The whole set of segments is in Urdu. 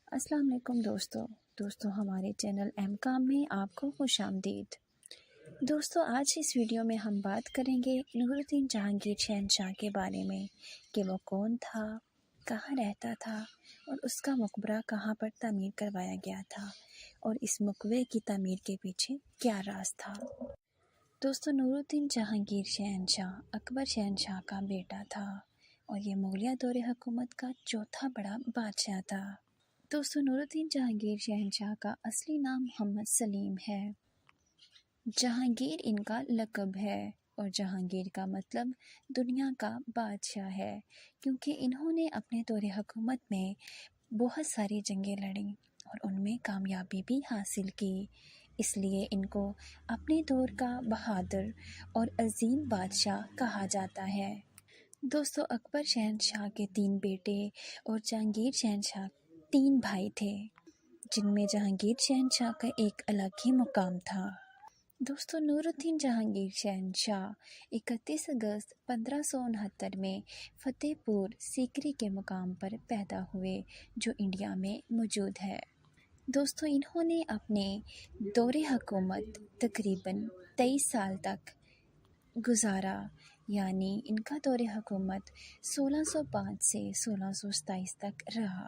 السلام علیکم دوستوں ہمارے چینل ایم کام میں آپ کو خوش آمدید۔ دوستوں آج اس ویڈیو میں ہم بات کریں گے نور الدین جہانگیر شہنشاہ کے بارے میں کہ وہ کون تھا، کہاں رہتا تھا اور اس کا مقبرہ کہاں پر تعمیر کروایا گیا تھا اور اس مقبرے کی تعمیر کے پیچھے کیا راز تھا۔ دوستوں نور الدین جہانگیر شہنشاہ اکبر شہنشاہ کا بیٹا تھا اور یہ مغلیہ دور حکومت کا چوتھا بڑا بادشاہ تھا۔ دوستو نور الدین جہانگیر شہنشاہ کا اصلی نام محمد سلیم ہے۔ جہانگیر ان کا لقب ہے اور جہانگیر کا مطلب دنیا کا بادشاہ ہے، کیونکہ انہوں نے اپنے دور حکومت میں بہت ساری جنگیں لڑیں اور ان میں کامیابی بھی حاصل کی، اس لیے ان کو اپنے دور کا بہادر اور عظیم بادشاہ کہا جاتا ہے۔ دوستو اکبر شہنشاہ کے 3 بیٹے اور جہانگیر شہنشاہ 3 بھائی تھے، جن میں جہانگیر شہنشاہ کا ایک الگ ہی مقام تھا۔ دوستو نور الدین جہانگیر شہنشاہ 31 اگست 1569 میں فتح پور سیکری کے مقام پر پیدا ہوئے جو انڈیا میں موجود ہے۔ دوستو انہوں نے اپنے دور حکومت تقریباً 23 سال تک گزارا، یعنی ان کا دور حکومت 1605 سے 1627 تک رہا۔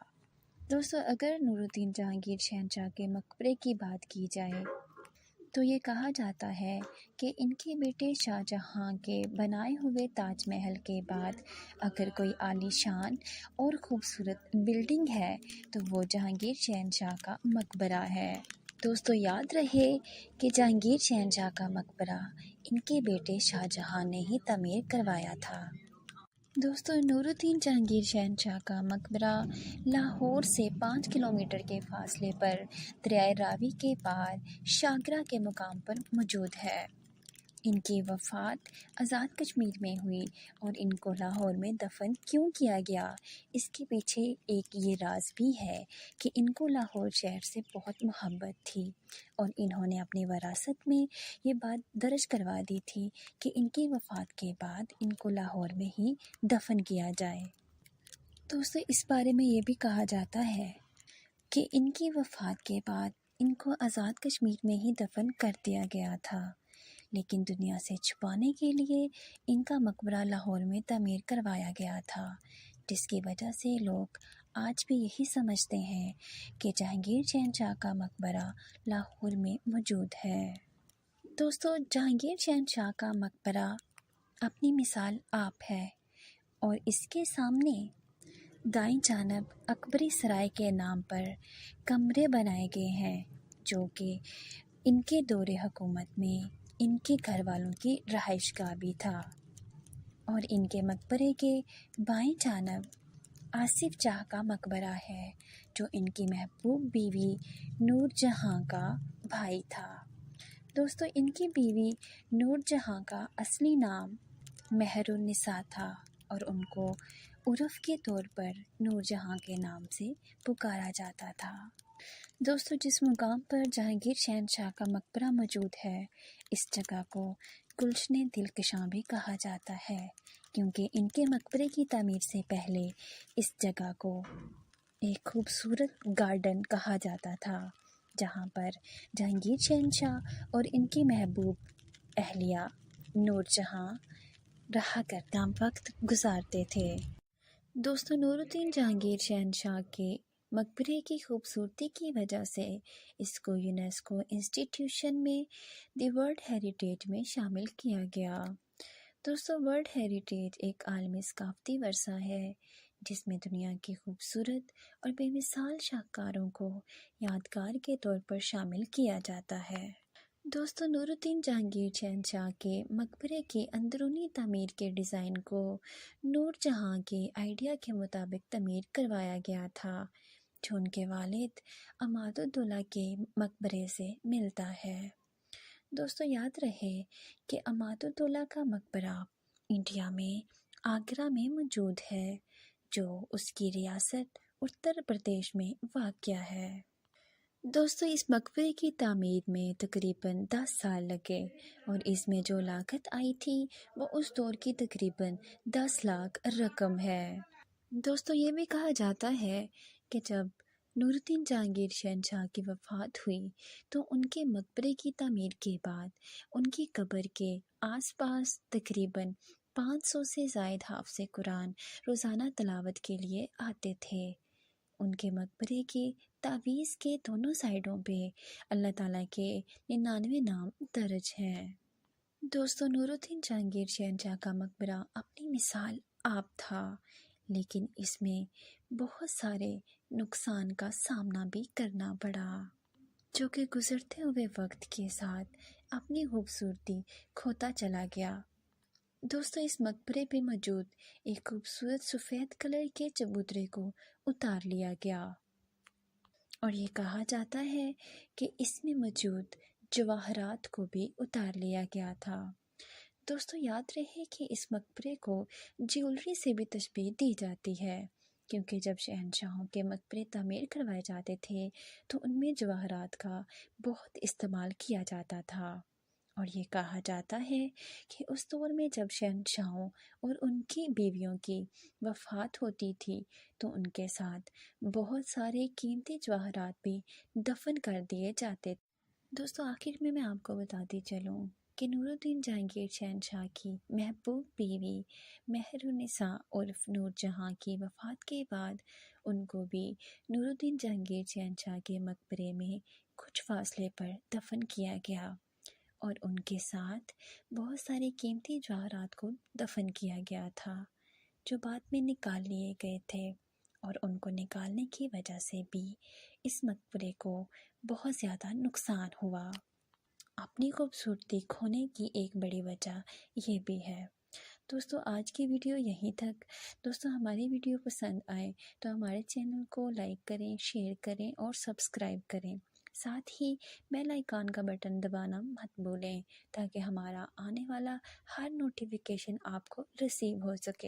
دوستو اگر نور الدین جہانگیر شہنشاہ کے مقبرے کی بات کی جائے تو یہ کہا جاتا ہے کہ ان کے بیٹے شاہ جہاں کے بنائے ہوئے تاج محل کے بعد اگر کوئی عالی شان اور خوبصورت بلڈنگ ہے تو وہ جہانگیر شہنشاہ کا مقبرہ ہے۔ دوستو یاد رہے کہ جہانگیر شہنشاہ کا مقبرہ ان کے بیٹے شاہ جہاں نے ہی تعمیر کروایا تھا۔ دوستو نور الدین جہانگیر شہنشاہ کا مقبرہ لاہور سے 5 کلومیٹر کے فاصلے پر دریائے راوی کے پار شاگرہ کے مقام پر موجود ہے۔ ان کی وفات آزاد کشمیر میں ہوئی اور ان کو لاہور میں دفن کیوں کیا گیا، اس کے پیچھے ایک یہ راز بھی ہے کہ ان کو لاہور شہر سے بہت محبت تھی اور انہوں نے اپنی وراثت میں یہ بات درج کروا دی تھی کہ ان کی وفات کے بعد ان کو لاہور میں ہی دفن کیا جائے۔ دوستو اس بارے میں یہ بھی کہا جاتا ہے کہ ان کی وفات کے بعد ان کو آزاد کشمیر میں ہی دفن کر دیا گیا تھا، لیکن دنیا سے چھپانے کے لیے ان کا مقبرہ لاہور میں تعمیر کروایا گیا تھا، جس کی وجہ سے لوگ آج بھی یہی سمجھتے ہیں کہ جہانگیر شہنشاہ کا مقبرہ لاہور میں موجود ہے۔ دوستو جہانگیر شہنشاہ کا مقبرہ اپنی مثال آپ ہے اور اس کے سامنے دائیں جانب اکبری سرائے کے نام پر کمرے بنائے گئے ہیں جو کہ ان کے دور حکومت میں ان کے گھر والوں کی رہائش گاہ بھی تھا، اور ان کے مقبرے کے بائیں جانب آصف جاہ کا مقبرہ ہے جو ان کی محبوب بیوی نور جہاں کا بھائی تھا۔ دوستو ان کی بیوی نور جہاں کا اصلی نام مہر النساء تھا اور ان کو عرف کے طور پر نور جہاں کے نام سے پکارا جاتا تھا۔ دوستو جس مقام پر جہانگیر شہنشاہ کا مقبرہ موجود ہے اس جگہ کو گلشن دلکشاں بھی کہا جاتا ہے، کیونکہ ان کے مقبرے کی تعمیر سے پہلے اس جگہ کو ایک خوبصورت گارڈن کہا جاتا تھا جہاں پر جہانگیر شہنشاہ اور ان کی محبوب اہلیہ نور جہاں رہا کرتا وقت گزارتے تھے۔ دوستو نور الدین جہانگیر شہنشاہ کے مقبرے کی خوبصورتی کی وجہ سے اس کو یونیسکو انسٹیٹیوشن میں دی ورلڈ ہیریٹیج میں شامل کیا گیا۔ دوستو ورلڈ ہیریٹیج ایک عالمی ثقافتی ورثہ ہے جس میں دنیا کی خوبصورت اور بے مثال شاہکاروں کو یادگار کے طور پر شامل کیا جاتا ہے۔ دوستو نور الدین جہانگیر شہنشاہ کے مقبرے کی اندرونی تعمیر کے ڈیزائن کو نور جہاں کے آئیڈیا کے مطابق تعمیر کروایا گیا تھا جو ان کے والد عماد الدولہ کے مقبرے سے ملتا ہے۔ دوستو یاد رہے کہ عماد الدولہ کا مقبرہ انڈیا میں آگرہ میں موجود ہے جو اس کی ریاست اتر پردیش میں واقع ہے۔ دوستو اس مقبرے کی تعمیر میں تقریباً 10 سال لگے اور اس میں جو لاگت آئی تھی وہ اس دور کی تقریباً 10 لاکھ رقم ہے۔ دوستو یہ بھی کہا جاتا ہے کہ جب نور الدین جہانگیر شہنشاہ کی وفات ہوئی تو ان کے مقبرے کی تعمیر کے بعد ان کی قبر کے آس پاس تقریباً 500 سے زائد حافظ قرآن روزانہ تلاوت کے لیے آتے تھے۔ ان کے مقبرے کی تعویذ کے دونوں سائڈوں پہ اللہ تعالیٰ کے 99 نام درج ہیں۔ دوستو، نور الدین جہانگیر شہنشاہ کا مقبرہ اپنی مثال آپ تھا، لیکن اس میں بہت سارے نقصان کا سامنا بھی کرنا پڑا، جو کہ گزرتے ہوئے وقت کے ساتھ اپنی خوبصورتی کھوتا چلا گیا۔ دوستو، اس مقبرے پہ موجود ایک خوبصورت سفید کلر کے چبوترے کو اتار لیا گیا، اور یہ کہا جاتا ہے کہ اس میں موجود جواہرات کو بھی اتار لیا گیا تھا۔ دوستو، یاد رہے کہ اس مقبرے کو جیولری سے بھی تشبیہ دی جاتی ہے، کیونکہ جب شہنشاہوں کے مقبرے تعمیر کروائے جاتے تھے تو ان میں جواہرات کا بہت استعمال کیا جاتا تھا، اور یہ کہا جاتا ہے کہ اس دور میں جب شہنشاہوں اور ان کی بیویوں کی وفات ہوتی تھی تو ان کے ساتھ بہت سارے قیمتی جواہرات بھی دفن کر دیے جاتے تھے۔ دوستو، آخر میں آپ کو بتاتی چلوں کہ نور الدین جہانگیر شہنشاہ کی محبوب بیوی مہرالنساء عرف نور جہاں کی وفات کے بعد ان کو بھی نور الدین جہانگیر شہنشاہ کے مقبرے میں کچھ فاصلے پر دفن کیا گیا، اور ان کے ساتھ بہت سارے قیمتی جواہرات کو دفن کیا گیا تھا، جو بعد میں نکال لیے گئے تھے، اور ان کو نکالنے کی وجہ سے بھی اس مقبرے کو بہت زیادہ نقصان ہوا۔ اپنی خوبصورتی کھونے کی ایک بڑی وجہ یہ بھی ہے۔ دوستو، آج کی ویڈیو یہیں تک۔ دوستو، ہماری ویڈیو پسند آئے تو ہمارے چینل کو لائک کریں، شیئر کریں اور سبسکرائب کریں۔ ساتھ ہی بیل آئیکن کا بٹن دبانا مت بھولیں، تاکہ ہمارا آنے والا ہر نوٹیفیکیشن آپ کو ریسیو ہو سکے۔